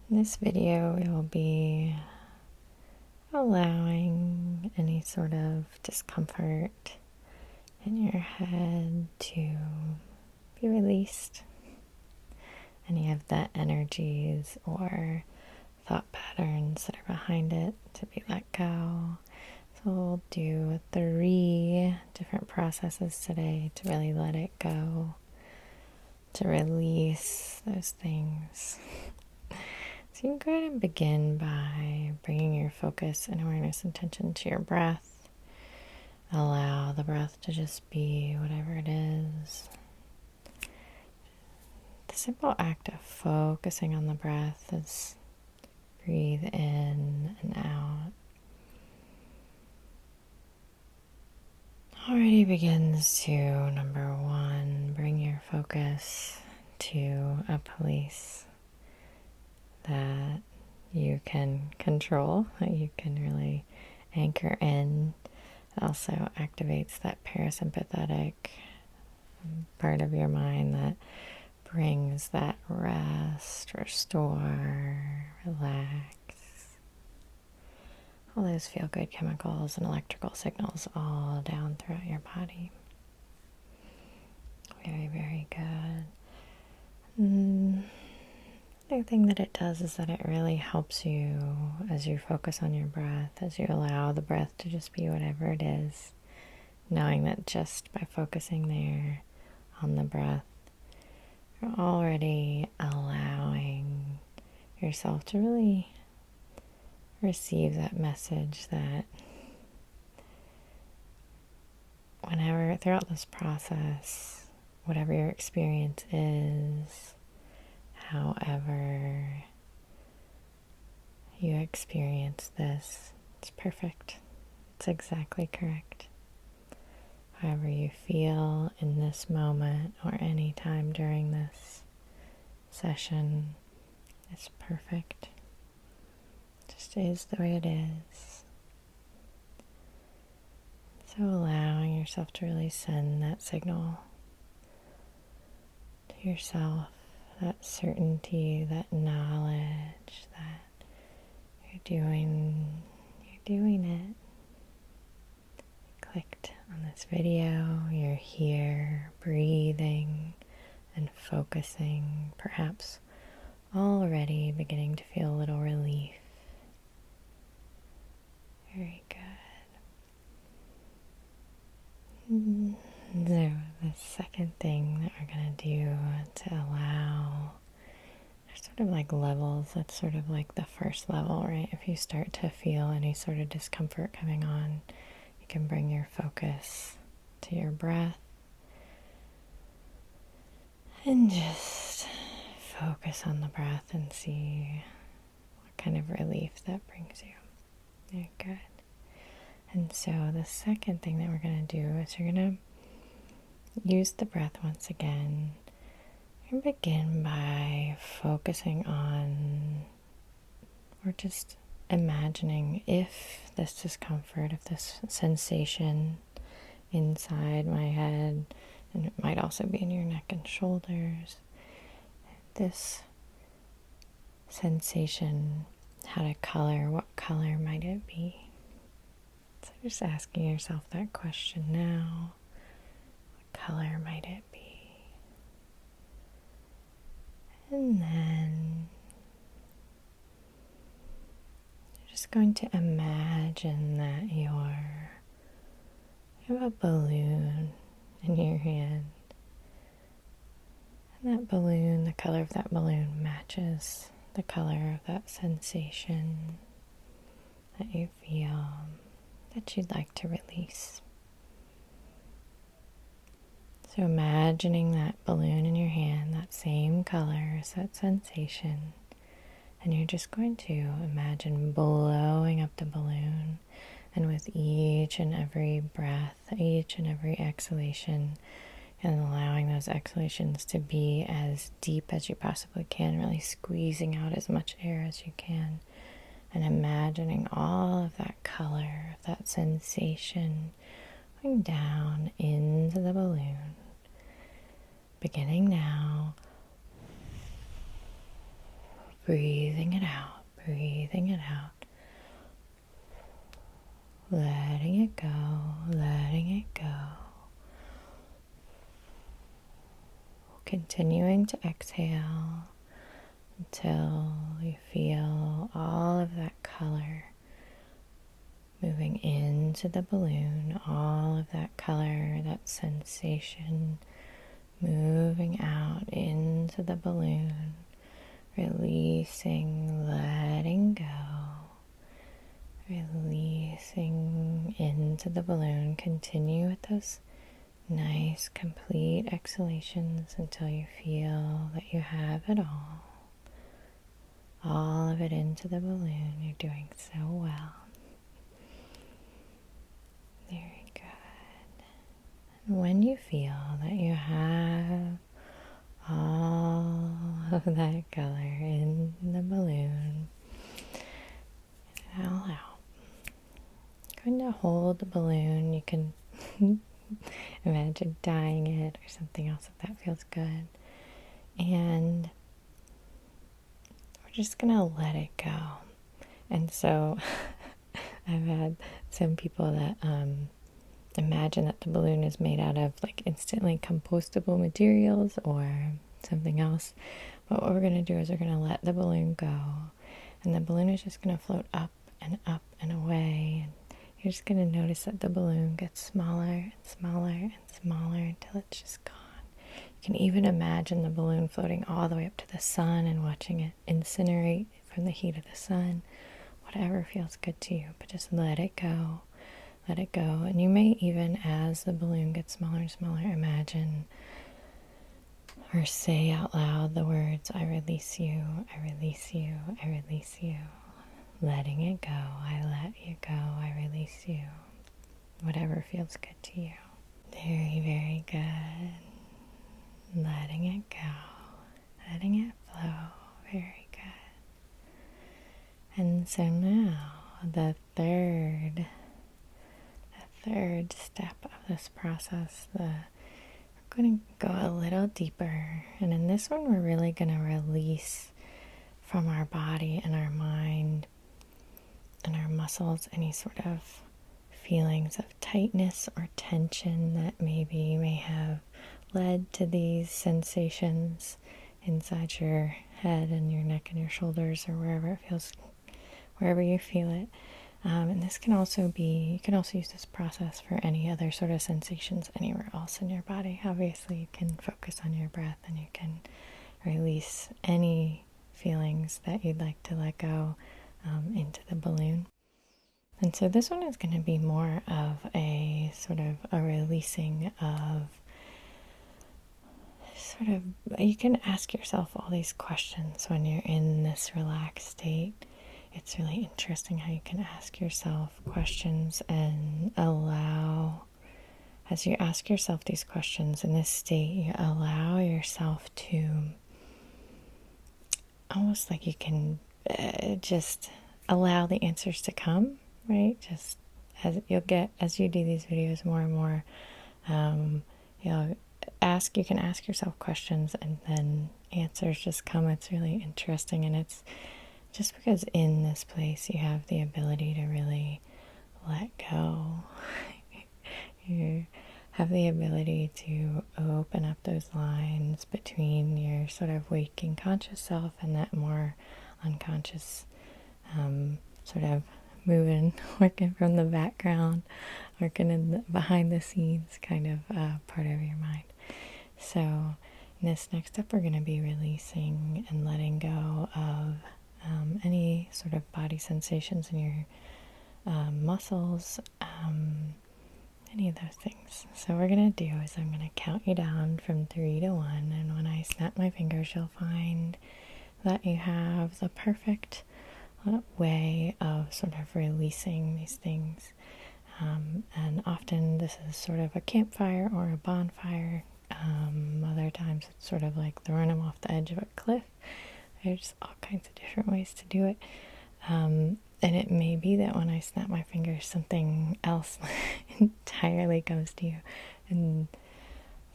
In this video, we will be allowing any sort of discomfort in your head to be released. Any of the energies or thought patterns that are behind it to be let go. So we'll do 3 different processes today to really let it go, to release those things. So you can go ahead and begin by bringing your focus and awareness and attention to your breath. Allow the breath to just be whatever it is. The simple act of focusing on the breath is breathe in and out. Already begins to, number 1, bring your focus to a place that you can control, that you can really anchor in. It also activates that parasympathetic part of your mind that brings that rest, restore, relax. All those feel-good chemicals and electrical signals all down throughout your body. Very, very good. The thing that it does is that it really helps you as you focus on your breath, as you allow the breath to just be whatever it is, knowing that just by focusing there on the breath, you're already allowing yourself to really receive that message that whenever, throughout this process, whatever your experience is, however you experience this, it's perfect. It's exactly correct. However you feel in this moment or any time during this session, it's perfect. It just is the way it is. So allowing yourself to really send that signal to yourself, that certainty, that knowledge that you're doing it. You clicked on this video, you're here breathing and focusing, perhaps already beginning to feel a little relief. Very good. So the second thing that we're going to do to allow, there's sort of like levels. That's sort of like the first level, right? If you start to feel any sort of discomfort coming on, you can bring your focus to your breath and just focus on the breath and see what kind of relief that brings you. Very good. And so the second thing that we're going to do is you're going to use the breath once again. You're going to begin by focusing on, or just imagining, if this discomfort, if this sensation inside my head, and it might also be in your neck and shoulders, this sensation had a color, what color might it be? So just asking yourself that question now. What color might it be? And then you're just going to imagine that you have a balloon in your hand. And that balloon, the color of that balloon matches the color of that sensation that you feel that you'd like to release. So imagining that balloon in your hand, that same color as that sensation, and you're just going to imagine blowing up the balloon, and with each and every breath, each and every exhalation, and allowing those exhalations to be as deep as you possibly can, really squeezing out as much air as you can, and imagining all of that color, of that sensation going down into the balloon. Beginning now, breathing it out, breathing it out. Letting it go, letting it go. Continuing to exhale until you feel all of that color moving into the balloon, all of that color, that sensation moving out into the balloon, releasing, letting go, releasing into the balloon. Continue with those nice, complete exhalations until you feel that you have it all of it into the balloon. You're doing so well. Very good. And when you feel that you have all of that color in the balloon, all out. Going to hold the balloon. You can imagine dyeing it or something else if that feels good. And we're just going to let it go. And so I've had some people that imagine that the balloon is made out of like instantly compostable materials or something else. But what we're going to do is we're going to let the balloon go. And the balloon is just going to float up and away. And you're just going to notice that the balloon gets smaller and smaller and smaller until it's just gone. You can even imagine the balloon floating all the way up to the sun and watching it incinerate from the heat of the sun. Whatever feels good to you, but just let it go. Let it go. And you may even, as the balloon gets smaller and smaller, imagine or say out loud the words, I release you, I release you, I release you. Letting it go, I let you go, I release you. Whatever feels good to you. Very, very good. Letting it go, letting it flow. Very good. And so now, the third step of this process, we're going to go a little deeper. And in this one, we're really going to release from our body and our mind and our muscles any sort of feelings of tightness or tension that maybe may have led to these sensations inside your head and your neck and your shoulders or wherever it feels, wherever you feel it. And this can also be, you can also use this process for any other sort of sensations anywhere else in your body. Obviously, you can focus on your breath and you can release any feelings that you'd like to let go into the balloon. And so this one is going to be more of a sort of a releasing of sort of, you can ask yourself all these questions when you're in this relaxed state. It's really interesting how you can ask yourself questions and allow, as you ask yourself these questions in this state, you allow yourself to, almost like you can just allow the answers to come, right? Just as you'll get, as you do these videos more and more, you can ask yourself questions and then answers just come. It's really interesting, and it's just because in this place you have the ability to really let go. You have the ability to open up those lines between your sort of waking conscious self and that more unconscious sort of moving, working from the background, working in behind the scenes kind of part of your mind. So in this next step, we're going to be releasing and letting go of any sort of body sensations in your muscles, any of those things. So what we're going to do is I'm going to count you down from 3 to 1, and when I snap my fingers, you'll find that you have the perfect way of sort of releasing these things. And often this is sort of a campfire or a bonfire. Other times it's sort of like throwing them off the edge of a cliff. There's all kinds of different ways to do it. And it may be that when I snap my fingers, something else entirely comes to you. And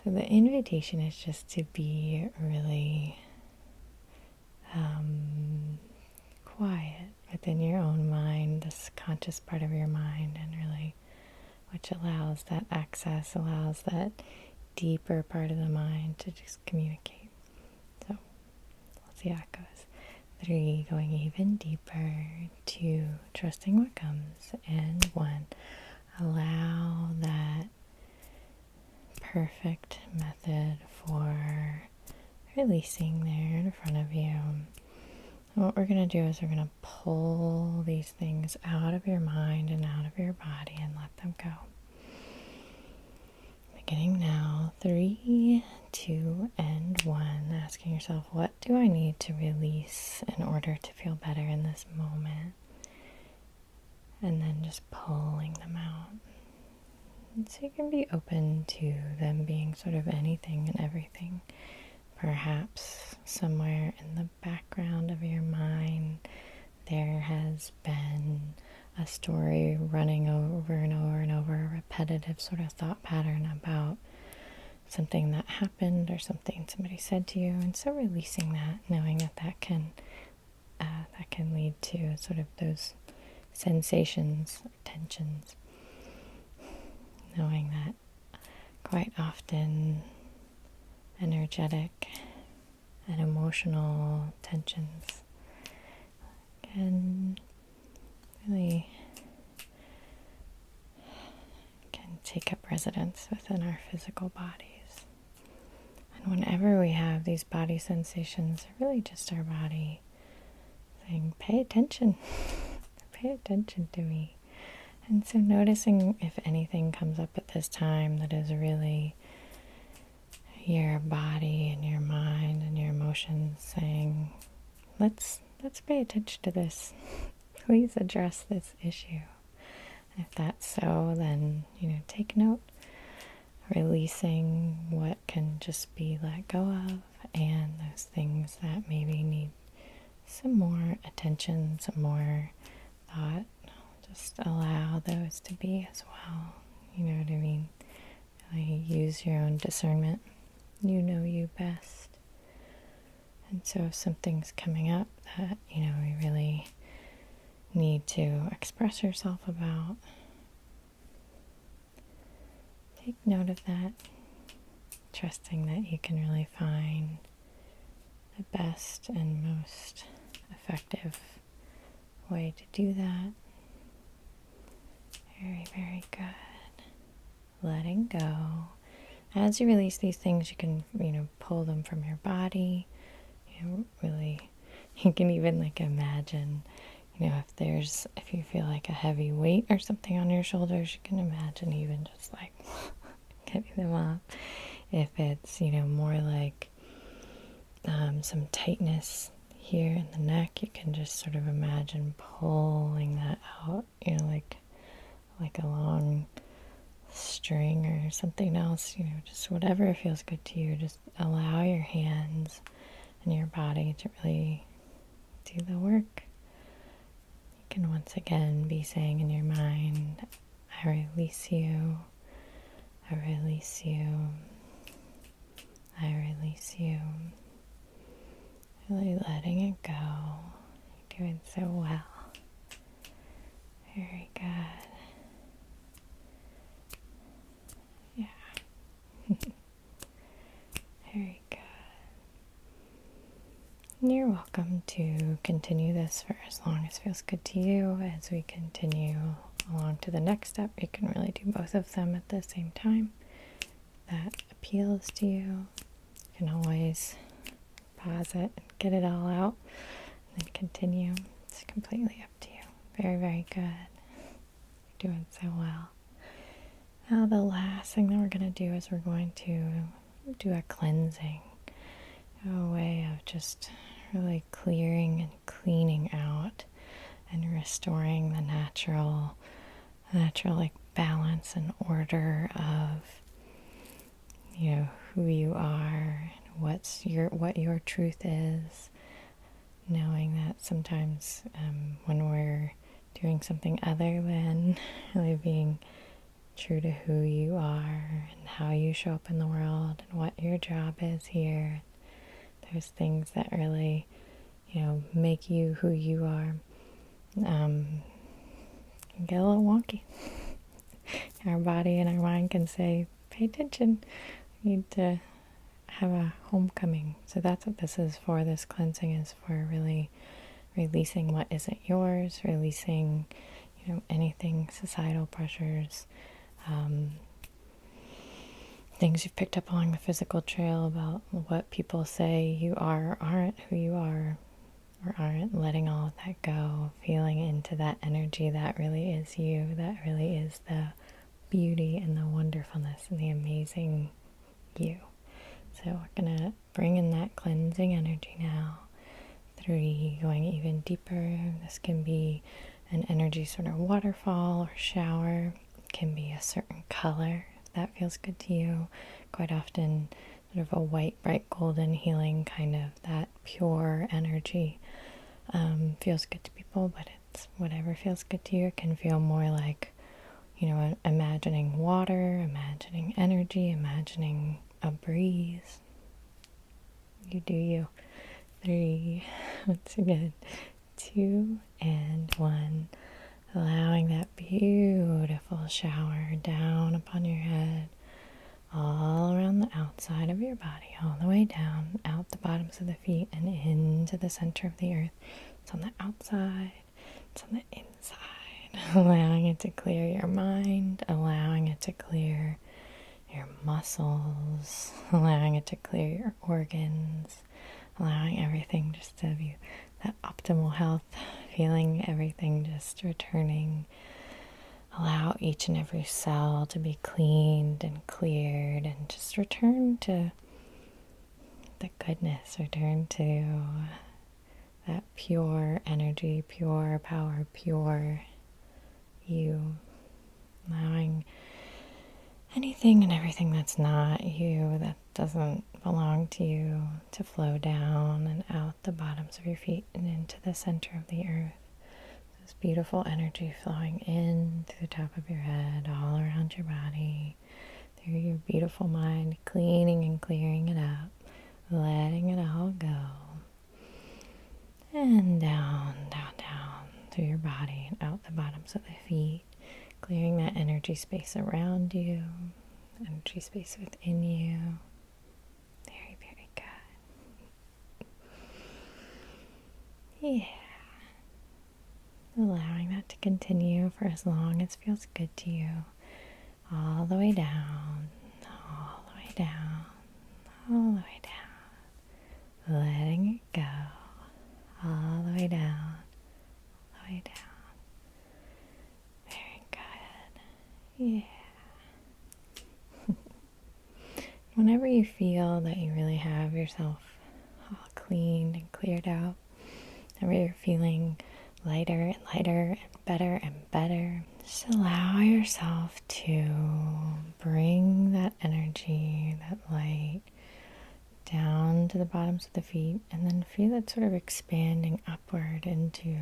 so the invitation is just to be really quiet within your own mind, this conscious part of your mind, and really which allows that access, allows that deeper part of the mind to just communicate. So let's see how it goes. 3, going even deeper. 2, trusting what comes. And 1, allow that perfect method for releasing there in front of you. What we're going to do is we're going to pull these things out of your mind and out of your body and let them go. Beginning now, 3, 2, and 1. Asking yourself, what do I need to release in order to feel better in this moment? And then just pulling them out. And so you can be open to them being sort of anything and everything. Perhaps somewhere in the background of your mind there has been a story running over and over and over, a repetitive sort of thought pattern about something that happened or something somebody said to you, and so releasing that, knowing that that can lead to sort of those sensations, tensions, knowing that quite often energetic and emotional tensions can really take up residence within our physical bodies. And whenever we have these body sensations, they're really just our body saying, pay attention, pay attention to me. And so noticing if anything comes up at this time that is really your body and your mind and your emotions saying, let's pay attention to this. Please address this issue. And if that's so, then, take note, releasing what can just be let go of, and those things that maybe need some more attention, some more thought. Just allow those to be as well. You know what I mean? Really use your own discernment. You know you best. And so if something's coming up that, we really need to express yourself about, take note of that, trusting that you can really find the best and most effective way to do that. Very, very good. Letting go. As you release these things, you can, pull them from your body. Really, you can even imagine, if you feel like a heavy weight or something on your shoulders, you can imagine even just getting them off. If it's, more like some tightness here in the neck, you can just sort of imagine pulling that out, like a long string or something else, just whatever feels good to you. Just allow your hands and your body to really do the work. You can once again be saying in your mind, I release you, I release you, I release you. Really letting it go. You're doing so well. Very good. Yeah. Very good. And you're welcome to continue this for as long as feels good to you. As we continue along to the next step, you can really do both of them at the same time. That appeals to you. You can always pause it and get it all out and then continue. It's completely up to you. Very, very good. You're doing so well. Now the last thing that we're going to do is we're going to do a cleansing, a way of just really clearing and cleaning out and restoring the natural balance and order of who you are, and what your truth is. Knowing that sometimes when we're doing something other than really being true to who you are and how you show up in the world and what your job is here, there's things that really, make you who you are, can get a little wonky. Our body and our mind can say, pay attention, you need to have a homecoming. So that's what this is for. This cleansing is for really releasing what isn't yours, releasing, anything, societal pressures, things you've picked up along the physical trail about what people say you are or aren't who you are or aren't, letting all of that go, feeling into that energy that really is you, that really is the beauty and the wonderfulness and the amazing you. So we're going to bring in that cleansing energy now. 3, going even deeper. This can be an energy sort of waterfall or shower. It can be a certain color if that feels good to you. Quite often sort of a white, bright, golden, healing kind of that pure energy feels good to people, but it's whatever feels good to you. It can feel more like, imagining water, imagining energy, imagining a breeze. You do you. 3, once again, 2 and 1, allowing that beautiful shower down upon your head, all around the outside of your body, all the way down, out the bottoms of the feet and into the center of the earth. It's on the outside, it's on the inside, allowing it to clear your mind, allowing it to clear your muscles, allowing it to clear your organs, allowing everything just to be that optimal health, feeling everything just returning. Allow each and every cell to be cleaned and cleared and just return to the goodness, return to that pure energy, pure power, pure you. Allowing anything and everything that's not you, that doesn't belong to you, to flow down and out the bottoms of your feet and into the center of the earth. This beautiful energy flowing in through the top of your head, all around your body, through your beautiful mind, cleaning and clearing it up, letting it all go. And down, down, down through your body and out the bottoms of the feet, clearing that energy space around you, energy space within you. Very, very good. Yeah. Allowing that to continue for as long as feels good to you. All the way down, all the way down, all the way down. Letting it go. All the way down, all the way down. Very good. Yeah. Whenever you feel that you really have yourself all cleaned and cleared out, whenever you're feeling lighter and lighter and better, just allow yourself to bring that energy, that light, down to the bottoms of the feet, and then feel it sort of expanding upward into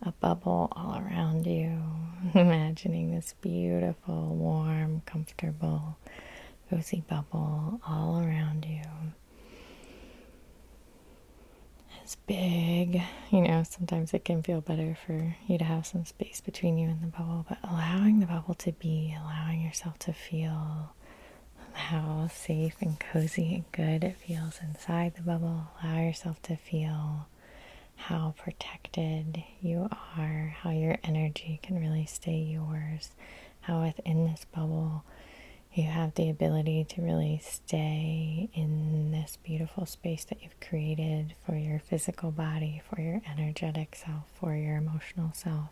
a bubble all around you. Imagining this beautiful, warm, comfortable, cozy bubble all around you. It's big, sometimes it can feel better for you to have some space between you and the bubble, but allowing the bubble to be, allowing yourself to feel how safe and cozy and good it feels inside the bubble. Allow yourself to feel how protected you are, how your energy can really stay yours, how within this bubble you have the ability to really stay in this beautiful space that you've created for your physical body, for your energetic self, for your emotional self.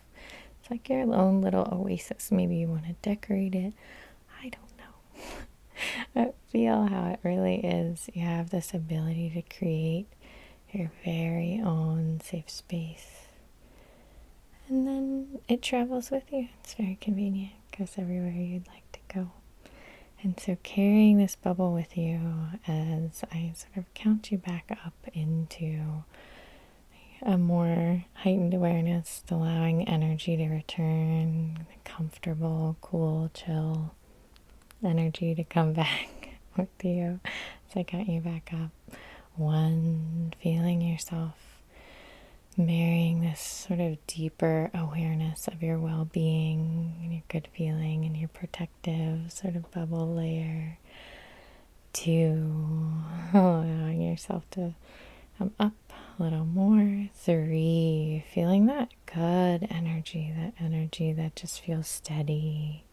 It's like your own little oasis. Maybe you want to decorate it. I don't know. But feel how it really is. You have this ability to create your very own safe space. And then it travels with you. It's very convenient. It goes everywhere you'd like to go. And so carrying this bubble with you as I sort of count you back up into a more heightened awareness, allowing energy to return, comfortable, cool, chill energy to come back with you as I count you back up. 1, feeling yourself marrying this sort of deeper awareness of your well-being and your good feeling and your protective sort of bubble layer to allowing yourself to come up a little more. 3, feeling that good energy, that just feels steady.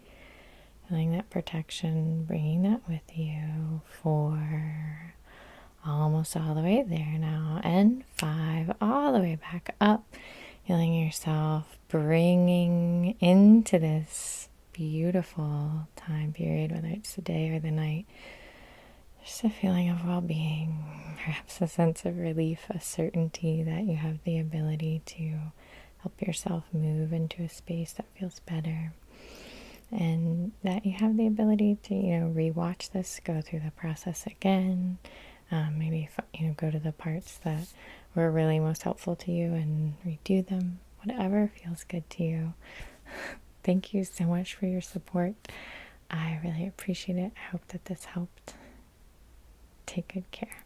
Feeling that protection, bringing that with you. 4, almost all the way there now. And 5, all the way back up. Feeling yourself bringing into this beautiful time period, whether it's the day or the night, just a feeling of well-being, perhaps a sense of relief, a certainty that you have the ability to help yourself move into a space that feels better. And that you have the ability to, rewatch this, go through the process again, maybe, go to the parts that were really most helpful to you and redo them, whatever feels good to you. Thank you so much for your support. I really appreciate it. I hope that this helped. Take good care.